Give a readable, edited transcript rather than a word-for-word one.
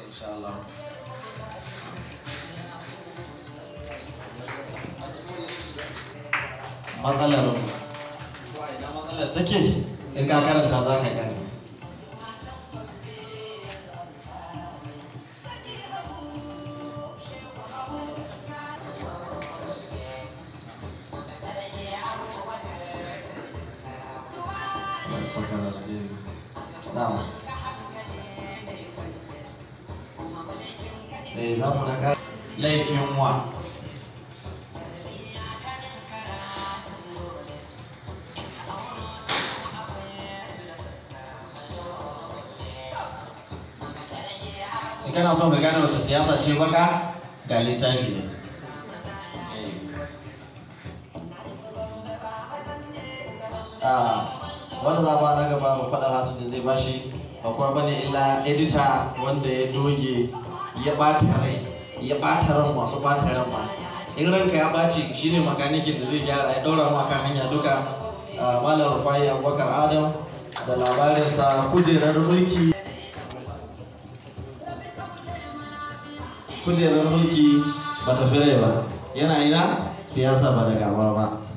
insha Allah. Matsalar take in ka karanta za ka gane. Laifin wa in kana son ka gane wace siyasa ce baka ga littafi ne. Wanda za ba na gaba mu faɗa hatun da zai bashi akwai bane illa edita wanda ya doge ya ɓata ran masu ɓata ran ma. In ranka ya ɓaci shine makanikin da zai gyara ya ɗaura mu akan hanya duka. Malam Rufai Abubakar Adam da labarinsa kujerar mulki ba ta fire ba, yana ina siyasa ba da gaba ba.